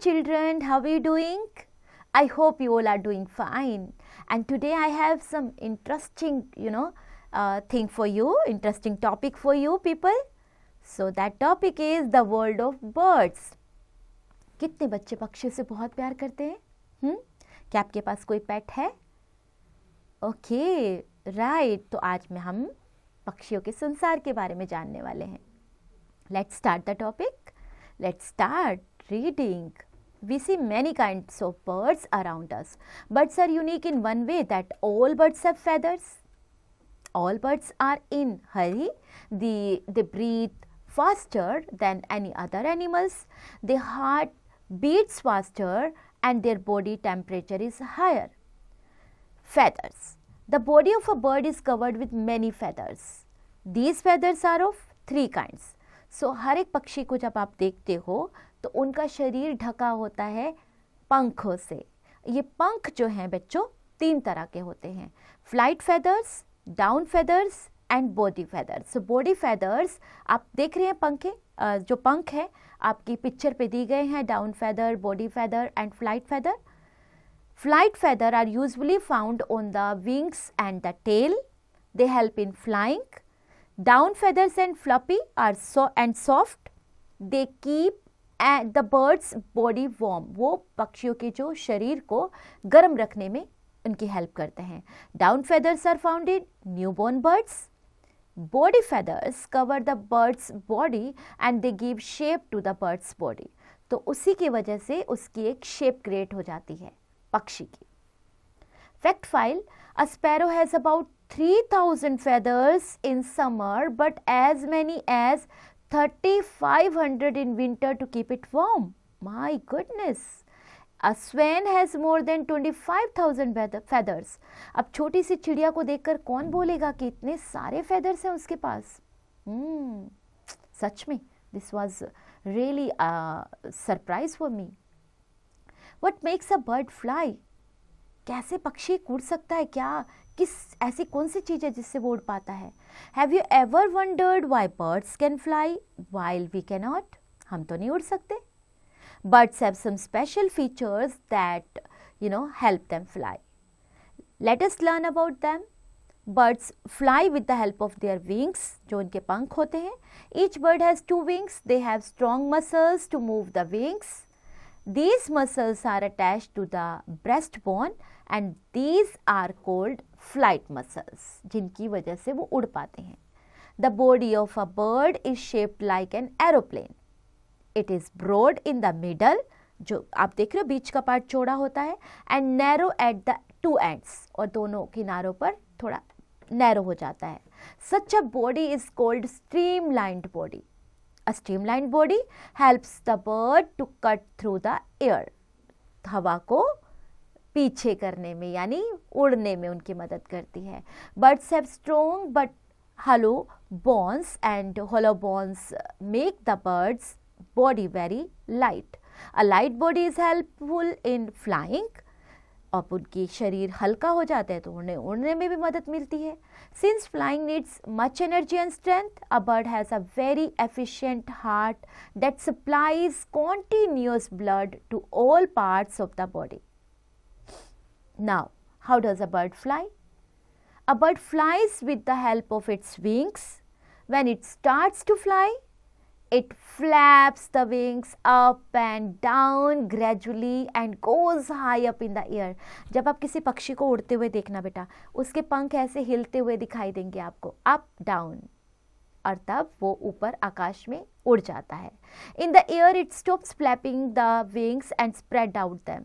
children, how are you doing? I hope you all are doing fine. And today I have some interesting, thing for you, interesting topic for you people. So that topic is the world of birds. कितने बच्चे पक्षियों से बहुत प्यार करते हैं? क्या आपके पास कोई पेट है? Okay, right. तो आज में हम पक्षियों के संसार के बारे में जानने वाले हैं. Let's start the topic. Let's start reading. We see many kinds of birds around us. Birds are unique in one way that all birds have feathers. All birds are in hurry. They breathe faster than any other animals. Their heart beats faster and their body temperature is higher. Feathers. The body of a bird is covered with many feathers. These feathers are of three kinds. So हर एक पक्षी को जब आप देखते हो तो उनका शरीर ढका होता है पंखों से. ये पंख जो हैं बच्चों तीन तरह के होते हैं. Flight feathers, down feathers and body feathers. So body feathers आप देख रहे हैं पंखे, जो पंख है आपकी पिक्चर पे दी गए हैं. Down feather, body feather and flight feather. Flight feather are usually found on the wings and the tail. They help in flying. Down feathers and fluffy are soft. They keep the bird's body warm. वो पक्षियों के जो शरीर को गर्म रखने में उनकी हेल्प करते हैं. Down feathers are found in newborn birds. Body feathers cover the bird's body and they give shape to the bird's body. तो उसी की वजह से उसकी एक शेप क्रिएट हो जाती है पक्षी की. Fact file: a sparrow has about 3,000 feathers in summer but as many as 3,500 in winter to keep it warm. My goodness. A swan has more than 25,000 feathers. अब छोटी सी चिड़िया को देखकर कौन बोलेगा कि इतने सारे feathers हैं उसके पास? सच में this was really a surprise for me. What makes a bird fly? कैसे पक्षी उड़ सकता है? क्या किस ऐसी कौन सी चीज़ है जिससे वो उड़ पाता है? Have you ever wondered why birds can fly while we cannot? हम तो नहीं उड़ सकते. Birds have some special features that help them fly. Let us learn about them. Birds fly with the help of their wings, जो उनके पंख होते हैं. Each bird has two wings. They have strong muscles to move the wings. These muscles are attached to the breastbone and these are called flight muscles, जिनकी वजह से वो उड़ पाते हैं. The body of a bird is shaped like an aeroplane. It is broad in the middle, जो आप देख रहे हो बीच का पार्ट चौड़ा होता है, and narrow at the two ends, और दोनों किनारों पर थोड़ा नैरो हो जाता है. Such a body is called streamlined body. A streamlined body helps the bird to cut through the air. हवा को पीछे करने में यानी उड़ने में उनकी मदद करती है. Birds have strong but hollow bones and hollow bones make the bird's body very light. A light body is helpful in flying. अब उनकी शरीर हल्का हो जाता है तो उन्हें उड़ने में भी मदद मिलती है. Since flying needs much energy and strength, a bird has a very efficient heart that supplies continuous blood to all parts of the body. Now, how does a bird fly? A bird flies with the help of its wings. When it starts to fly, it flaps the wings up and down gradually and goes high up in the air. जब आप किसी पक्षी को उड़ते हुए देखना बेटा, उसके पंख ऐसे हिलते हुए दिखाई देंगे आपको, अप डाउन, और तब वो ऊपर आकाश में उड़ जाता है. In the air it stops flapping the wings and spread out them.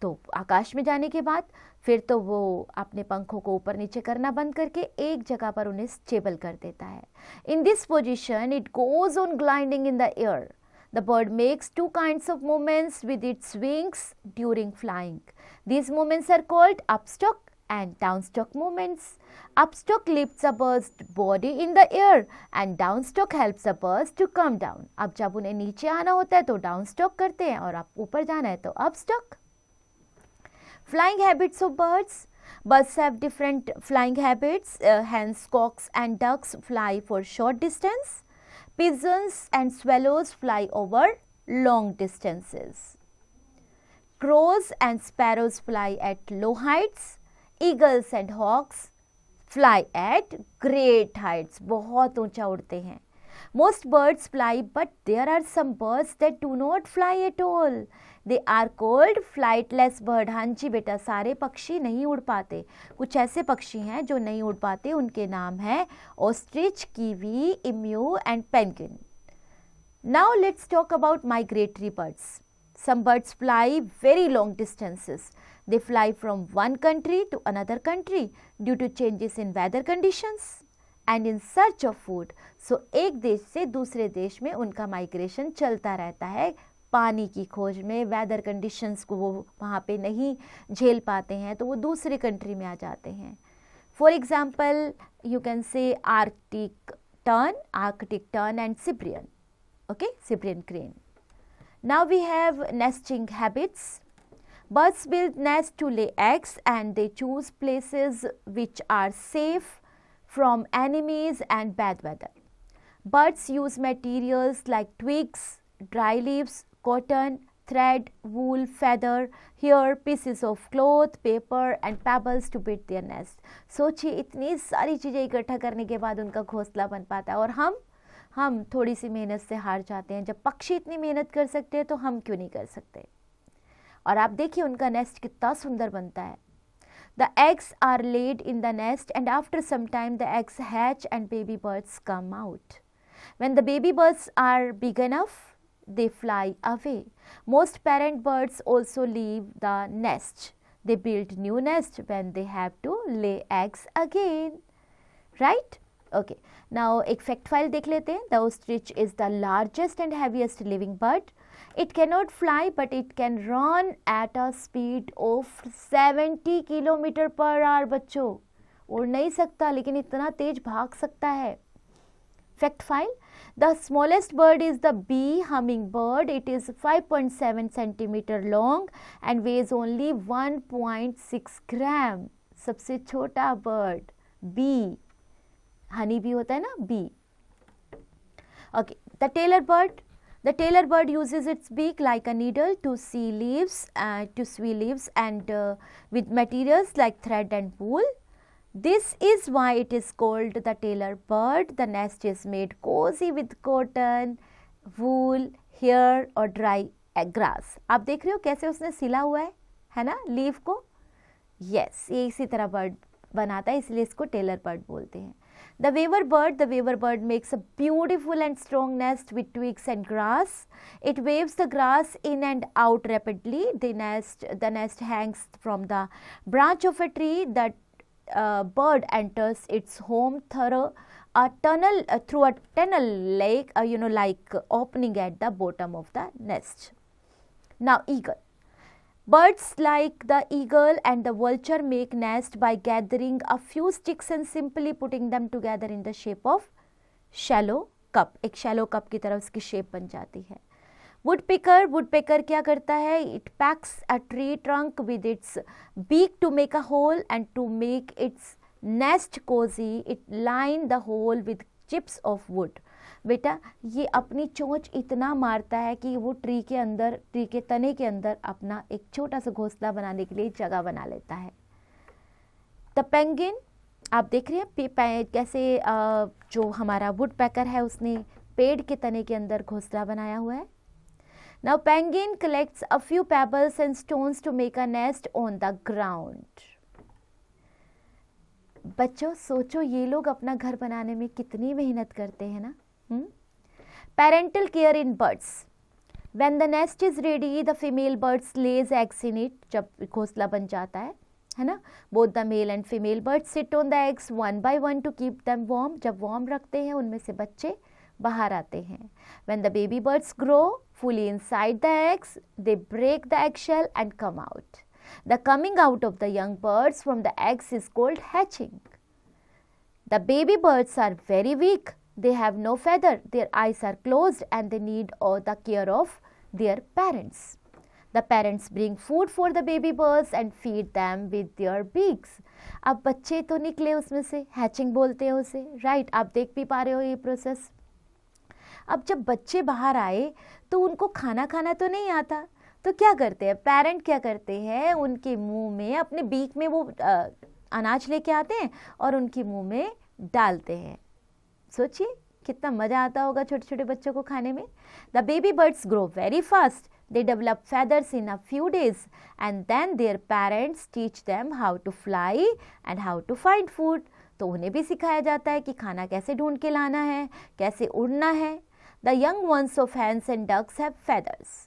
तो आकाश में जाने के बाद फिर तो वो अपने पंखों को ऊपर नीचे करना बंद करके एक जगह पर उन्हें स्टेबल कर देता है. In this position it goes on gliding in the air. The bird makes two kinds of movements with its wings during flying. These movements are called upstroke and downstroke movements. Upstroke lifts a bird's body in the air and downstroke helps the birds to come down. अब जब उन्हें नीचे आना होता है तो downstroke करते हैं और आप ऊपर जाना है तो upstroke. Flying habits of birds. Birds have different flying habits. Hence, cocks and ducks fly for short distance. Pigeons and swallows fly over long distances. Crows and sparrows fly at low heights. Eagles and hawks fly at great heights. बहुत ऊंचा उड़ते हैं. Most birds fly, but there are some birds that do not fly at all. They are called flightless bird. हाँ जी बेटा, सारे पक्षी नहीं उड़ पाते. कुछ ऐसे पक्षी हैं जो नहीं उड़ पाते, उनके नाम है ostrich, kiwi, emu and penguin. Now let's talk about migratory birds. Some birds fly very long distances. They fly from one country to another country due to changes in weather conditions and in search of food. So एक देश से दूसरे देश में उनका migration चलता रहता है पानी की खोज में. वेदर कंडीशंस को वो वहाँ पे नहीं झेल पाते हैं तो वो दूसरे कंट्री में आ जाते हैं. For example you can say Arctic tern and Siberian. Okay, Siberian crane. Now we have nesting habits. Birds build nests to lay eggs and they choose places which are safe from enemies and bad weather. Birds use materials like twigs, dry leaves, cotton, thread, wool, feather, hair, pieces of cloth, paper and pebbles to build their nest. सोचिए इतनी सारी चीज़ें इकट्ठा करने के बाद उनका घोंसला बन पाता है और हम थोड़ी सी मेहनत से हार जाते हैं. जब पक्षी इतनी मेहनत कर सकते हैं तो हम क्यों नहीं कर सकते. और आप देखिए उनका नेस्ट कितना सुंदर बनता है. The eggs are laid in the nest and after some time the eggs hatch and baby birds come out. When the baby birds are big enough, they fly away. Most parent birds also leave the nest. They build new nest when they have to lay eggs again. Right? Okay. Now एक fact file देख लेते हैं. The ostrich is the largest and heaviest living bird. It cannot fly but it can run at a speed of 70 kilometre per hour. बच्चों उड़ नहीं सकता लेकिन इतना तेज भाग सकता है. Fact file. The smallest bird is the bee hummingbird. It is 5.7 centimeter long and weighs only 1.6 gram. सबसे छोटा bird bee. हनी भी होता है ना bee. Okay. The tailor bird. The tailor bird uses its beak like a needle to sew leaves and with materials like thread and wool. This is why it is called the tailor bird. The nest is made cozy with cotton, wool, hair or dry grass. आप देख रहे हो कैसे उसने सिला हुआ है ना लीफ को. Yes, ये इसी तरह बर्ड बनाता है इसलिए इसको टेलर बर्ड बोलते हैं. The weaver bird makes a beautiful and strong nest with twigs and grass. It waves the grass in and out rapidly. The nest hangs from the branch of a tree. That bird enters its home through a tunnel like opening at the bottom of the nest. Now eagle. Birds like the eagle and the vulture make nest by gathering a few sticks and simply putting them together in the shape of shallow cup. एक shallow cup की तरह उसकी shape बन जाती है. Woodpecker क्या करता है? It packs a tree trunk with its beak to make a hole and to make its nest cozy. It line the hole with chips of wood. बेटा ये अपनी चोंच इतना मारता है कि वो ट्री के तने के अंदर अपना एक छोटा सा घोंसला बनाने के लिए जगह बना लेता है. द पेंगुइन आप देख रहे हैं कैसे जो हमारा वुडपेकर है उसने पेड़ के तने के अंदर घोंसला बनाया हुआ है. Now penguin collects a few pebbles and stones to make a nest on the ground. बच्चों सोचो ये लोग अपना घर बनाने में कितनी मेहनत करते हैं ना. Parental care in birds. When the nest is ready, the female birds lays eggs in it. जब घोंसला बन जाता है ना. Both the male and female birds sit on the eggs one by one to keep them warm. जब warm रखते हैं उनमें से बच्चे बाहर आते हैं. When the baby birds grow fully inside the eggs, they break the eggshell and come out. The coming out of the young birds from the eggs is called hatching. The baby birds are very weak. They have no feather, their eyes are closed and they need all the care of their parents. The parents bring food for the baby birds and feed them with their beaks. अब बच्चे तो निकले उसमें से, hatching बोलते हैं उसे, right. आप देख भी पा रहे हो ये प्रोसेस. अब जब बच्चे बाहर आए तो उनको खाना तो नहीं आता, तो क्या करते हैं पेरेंट, क्या करते हैं उनके मुंह में, अपने बीक में वो अनाज लेके आते हैं और उनके मुंह में डालते हैं। सोचिए कितना मज़ा आता होगा छोटे छोटे बच्चों को खाने में। The baby birds grow very fast, they develop feathers in a few days and then their parents teach them how to fly and how to find food। तो उन्हें भी सिखाया जाता है कि खाना कैसे ढूंढ के लाना है, कैसे उड़ना है। The young ones of hens and ducks have feathers.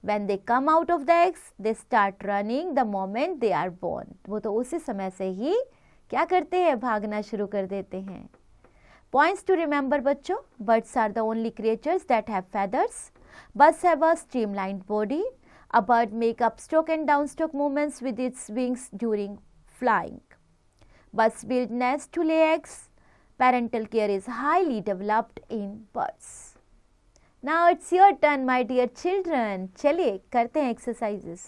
When they come out of the eggs, they start running the moment they are born। वो तो उसी समय से ही क्या करते हैं, भागना शुरू कर देते हैं। Points to remember बच्चों, birds are the only creatures that have feathers। Birds have a streamlined body. A bird makes upstroke and downstroke movements with its wings during flying. Birds build nests to lay eggs. Parental care is highly developed in birds. Now it's your turn, my dear children. चलिए करते हैं exercises.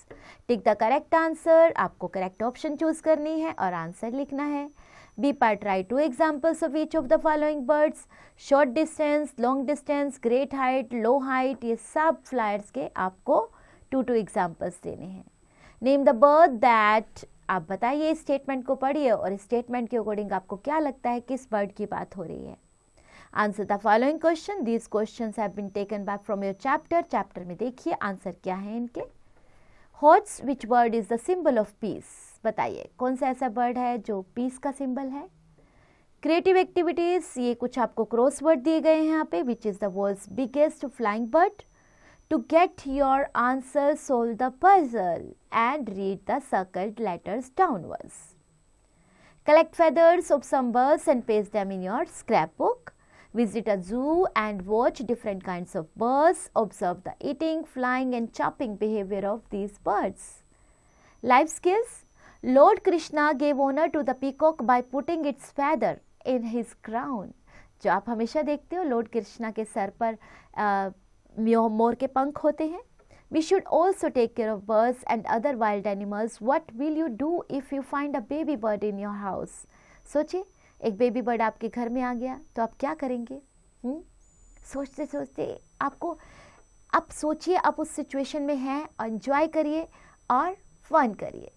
Tick the correct answer. आपको correct option choose करनी है और answer लिखना है। B part, write 2 examples of each of the following birds। short distance, long distance, great height, low height, ये सब flyers के आपको 2 examples देने हैं। name the bird that, आप बताइए इस स्टेटमेंट को पढ़िए और इस स्टेटमेंट के अकॉर्डिंग आपको क्या लगता है किस बर्ड की बात हो रही है। Answer the following question, these questions have been taken back from your chapter में देखिए आंसर क्या है इनके। HOTS which bird is the symbol of peace, बताइए कौन सा ऐसा बर्ड है जो पीस का सिंबल है। क्रिएटिव एक्टिविटीज, ये कुछ आपको क्रॉस वर्ड दिए गए हैं यहाँ पे, which is the world's biggest flying bird. To get your answer solve the puzzle and read the circled letters downwards. Collect feathers of some birds and paste them in your scrapbook। Visit a zoo and watch different kinds of birds. Observe the eating, flying and chopping behavior of these birds. Life skills, Lord Krishna gave honor to the peacock by putting its feather in his crown। जो आप हमेशा देखते हो Lord Krishna के sir पर मोर के पंख होते हैं। We should also take care of birds and other wild animals. What will you do if you find a baby bird in your house? सोचिए एक बेबी बर्ड आपके घर में आ गया तो आप क्या करेंगे। सोचते सोचते आपको, आप सोचिए आप उस सिचुएशन में हैं, एंजॉय करिए और फन करिए।